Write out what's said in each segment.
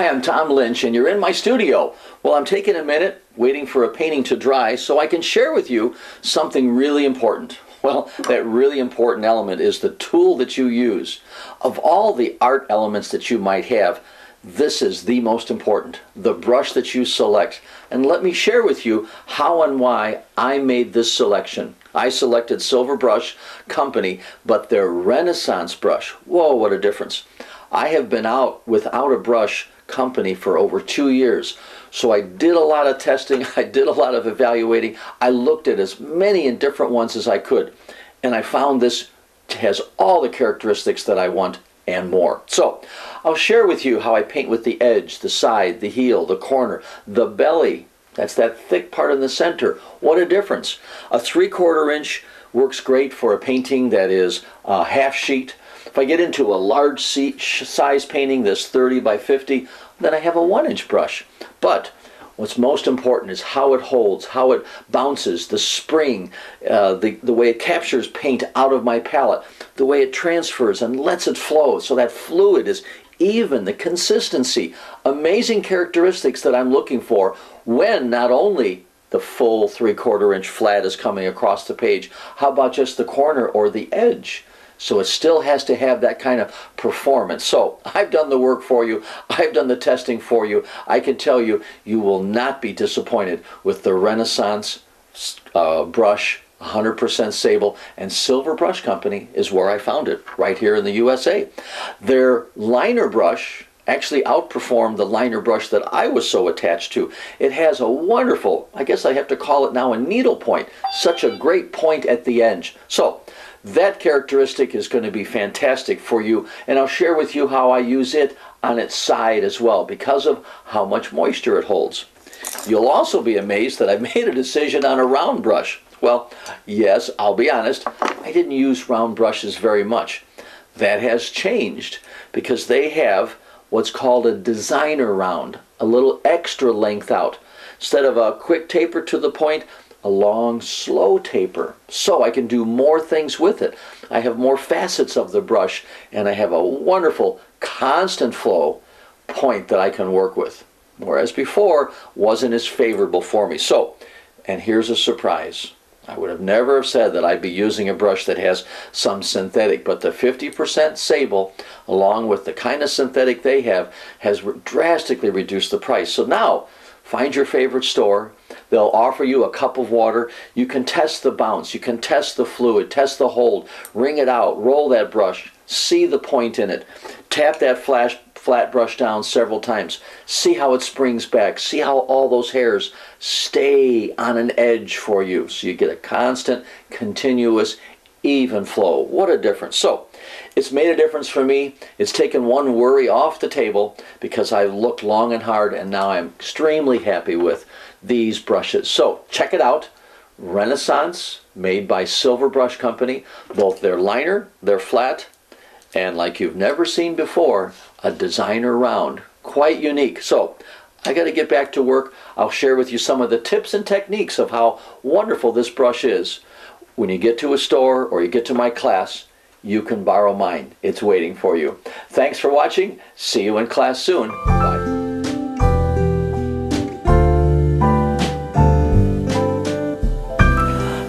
Hi, I'm Tom Lynch, and you're in my studio. Well, I'm taking a minute, waiting for a painting to dry, so I can share with you something really important. Well, that really important element is the tool that you use. Of all the art elements that you might have, this is the most important, the brush that you select. And let me share with you how and why I made this selection. I selected Silver Brush Company, but their Renaissance brush. Whoa, what a difference. I have been out without a brush company for over 2 years. So I did a lot of testing, I did a lot of evaluating, I looked at as many and different ones as I could, and I found this has all the characteristics that I want and more. So I'll share with you how I paint with the edge, the side, the heel, the corner, the belly. That's that thick part in the center. What a difference. A 3/4 inch works great for a painting that is half sheet. If I get into a large size painting that's 30 by 50, then I have a 1-inch brush. But what's most important is how it holds, how it bounces, the spring, the way it captures paint out of my palette, the way it transfers and lets it flow so that fluid is even, the consistency, amazing characteristics that I'm looking for when not only the full 3/4 inch flat is coming across the page, how about just the corner or the edge? So it still has to have that kind of performance. So I've done the work for you. I've done the testing for you. I can tell you, you will not be disappointed with the Renaissance brush, 100% sable, and Silver Brush Company is where I found it, right here in the USA. Their liner brush actually outperformed the liner brush that I was so attached to. It has a wonderful, I guess I have to call it now a needle point, such a great point at the edge. So that characteristic is going to be fantastic for you, and I'll share with you how I use it on its side as well because of how much moisture it holds. You'll also be amazed that I made a decision on a round brush. Well, yes, I'll be honest, I didn't use round brushes very much. That has changed because they have what's called a designer round, a little extra length out. Instead of a quick taper to the point, a long, slow taper, so I can do more things with it. I have more facets of the brush, and I have a wonderful, constant flow point that I can work with, whereas before wasn't as favorable for me. So, and here's a surprise. I would have never said that I'd be using a brush that has some synthetic, but the 50% sable, along with the kind of synthetic they have, has drastically reduced the price. So now, find your favorite store. They'll offer you a cup of water. You can test the bounce. You can test the fluid, test the hold, wring it out, roll that brush, see the point in it, tap that flat brush down several times, see how it springs back, see how all those hairs stay on an edge for you. So you get a constant, continuous, even flow. What a difference. So it's made a difference for me. It's taken one worry off the table because I've looked long and hard, and now I'm extremely happy with these brushes. So check it out. Renaissance, made by Silver Brush Company. Both their liner, their flat, and like you've never seen before, a designer round. Quite unique. So I got to get back to work. I'll share with you some of the tips and techniques of how wonderful this brush is. When you get to a store or you get to my class, you can borrow mine. It's waiting for you. Thanks for watching. See you in class soon. Bye.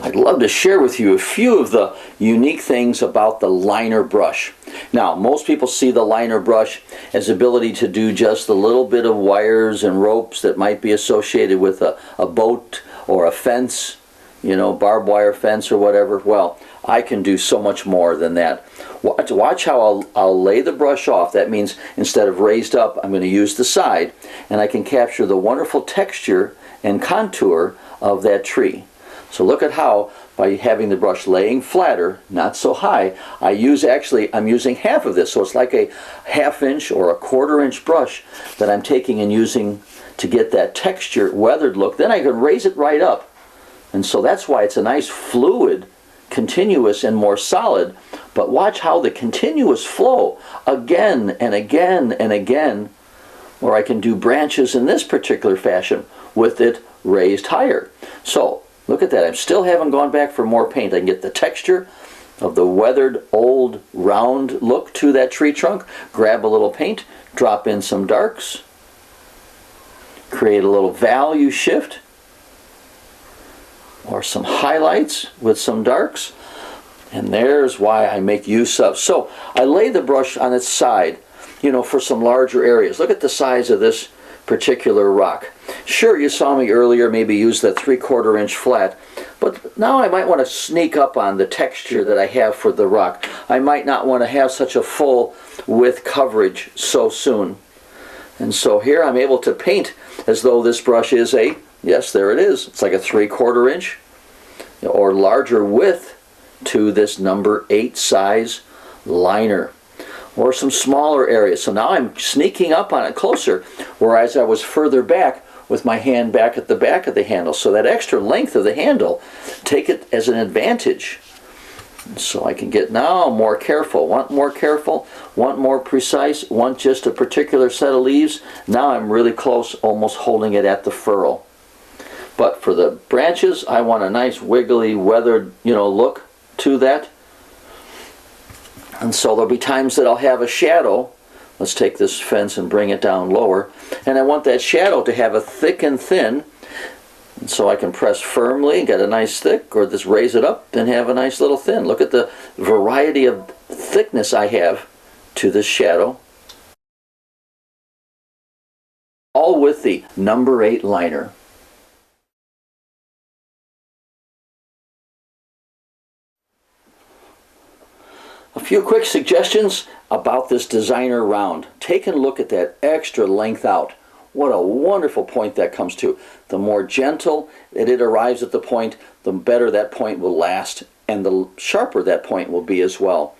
I'd love to share with you a few of the unique things about the liner brush. Now, most people see the liner brush as ability to do just a little bit of wires and ropes that might be associated with a boat or a fence, you know, barbed wire fence or whatever. Well, I can do so much more than that. Watch how I'll lay the brush off. That means instead of raised up, I'm going to use the side, and I can capture the wonderful texture and contour of that tree. So look at how, by having the brush laying flatter, not so high, I'm using half of this. So it's like a 1/2 inch or a 1/4 inch brush that I'm taking and using to get that texture, weathered look. Then I can raise it right up. And so that's why it's a nice fluid, continuous and more solid. But watch how the continuous flow again and again and again, where I can do branches in this particular fashion with it raised higher. So look at that. I still haven't gone back for more paint. I can get the texture of the weathered old round look to that tree trunk, grab a little paint, drop in some darks, create a little value shift or some highlights with some darks. And there's why I make use of. So I lay the brush on its side, you know, for some larger areas. Look at the size of this particular rock. Sure, you saw me earlier maybe use the 3/4 inch flat, but now I might want to sneak up on the texture that I have for the rock. I might not want to have such a full width coverage so soon. And so here I'm able to paint as though this brush is a, yes, there it is, it's like a 3/4 inch or larger width to this number 8 size liner, or some smaller areas. So now I'm sneaking up on it closer, whereas I was further back with my hand back at the back of the handle. So that extra length of the handle, take it as an advantage. So I can get now more careful, want more careful, want more precise, want just a particular set of leaves. Now I'm really close, almost holding it at the ferrule. But for the branches, I want a nice wiggly, weathered, you know, look to that. And so there'll be times that I'll have a shadow. Let's take this fence and bring it down lower. And I want that shadow to have a thick and thin. And so I can press firmly, get a nice thick, or just raise it up and have a nice little thin. Look at the variety of thickness I have to this shadow. All with the number 8 liner. A few quick suggestions about this designer round. Take a look at that extra length out. What a wonderful point that comes to. The more gentle that it arrives at the point, the better that point will last, and the sharper that point will be as well.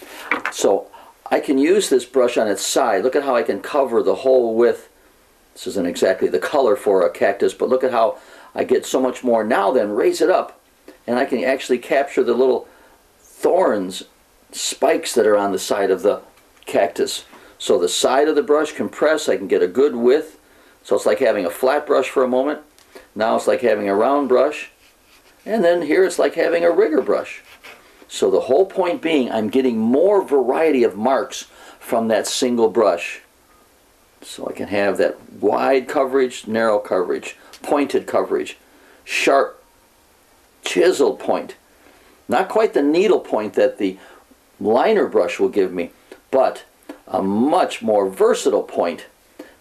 So I can use this brush on its side. Look at how I can cover the whole width. This isn't exactly the color for a cactus, but look at how I get so much more. Now then, raise it up, and I can actually capture the little thorns, spikes that are on the side of the cactus. So the side of the brush can press, I can get a good width. So it's like having a flat brush for a moment. Now it's like having a round brush. And then here it's like having a rigger brush. So the whole point being, I'm getting more variety of marks from that single brush. So I can have that wide coverage, narrow coverage, pointed coverage, sharp, chiseled point. Not quite the needle point that the liner brush will give me, but a much more versatile point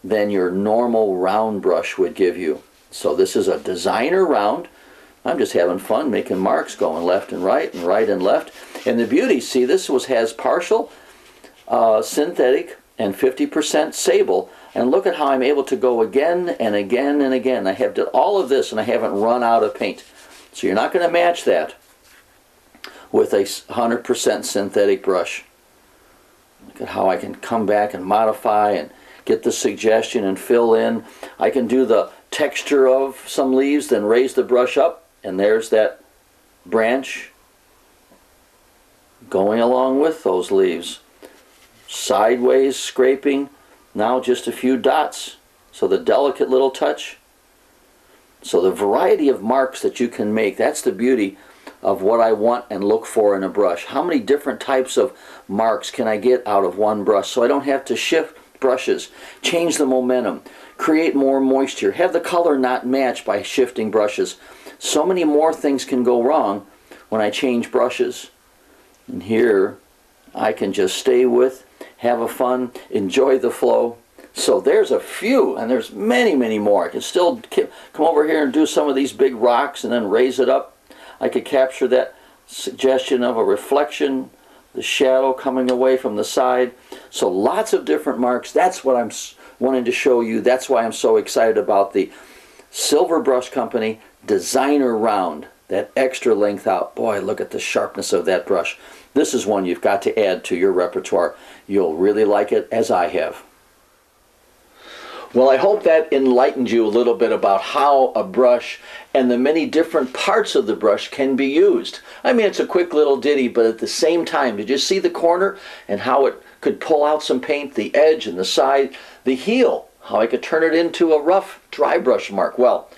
than your normal round brush would give you. So this is a designer round. I'm just having fun making marks, going left and right and left. And the beauty, see, this has partial synthetic and 50% sable. And look at how I'm able to go again and again and again. I have done all of this and I haven't run out of paint. So you're not going to match that with a 100% synthetic brush. Look at how I can come back and modify and get the suggestion and fill in. I can do the texture of some leaves, then raise the brush up, and there's that branch going along with those leaves. Sideways scraping, now just a few dots. So the delicate little touch. So the variety of marks that you can make, that's the beauty of what I want and look for in a brush. How many different types of marks can I get out of one brush so I don't have to shift brushes, change the momentum, create more moisture, have the color not match by shifting brushes. So many more things can go wrong when I change brushes. And here I can just stay with, have a fun, enjoy the flow. So there's a few, and there's many, many more. I can still come over here and do some of these big rocks and then raise it up. I could capture that suggestion of a reflection, the shadow coming away from the side. So lots of different marks. That's what I'm wanting to show you. That's why I'm so excited about the Silver Brush Company Designer Round. That extra length out. Boy, look at the sharpness of that brush. This is one you've got to add to your repertoire. You'll really like it, as I have. Well, I hope that enlightened you a little bit about how a brush and the many different parts of the brush can be used. I mean, it's a quick little ditty, but at the same time, did you see the corner and how it could pull out some paint, the edge and the side, the heel, how I could turn it into a rough dry brush mark? Well,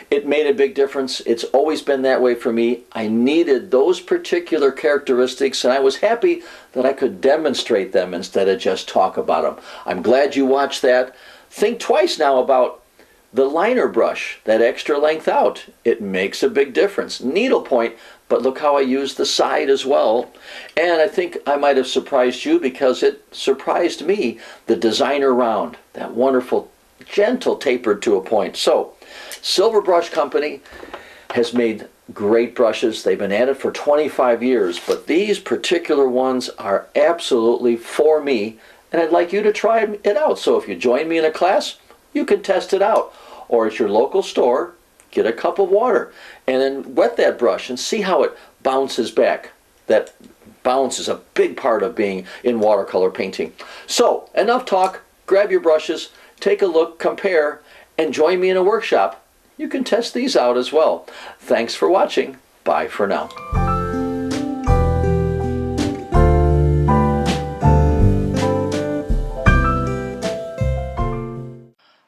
it made a big difference. It's always been that way for me. I needed those particular characteristics, and I was happy that I could demonstrate them instead of just talk about them. I'm glad you watched that. Think twice now about The liner brush, that extra length out, it makes a big difference. Needlepoint, but look how I use the side as well. And I think I might have surprised you because it surprised me, the designer round, that wonderful, gentle tapered to a point. So, Silver Brush Company has made great brushes. They've been at it for 25 years, but these particular ones are absolutely for me, and I'd like you to try it out. So if you join me in a class, you can test it out. Or at your local store, get a cup of water and then wet that brush and see how it bounces back. That bounce is a big part of being in watercolor painting. So, enough talk. Grab your brushes, take a look, compare, and join me in a workshop. You can test these out as well. Thanks for watching. Bye for now.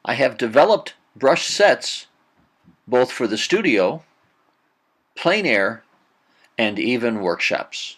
I have developed brush sets both for the studio, plein air, and even workshops.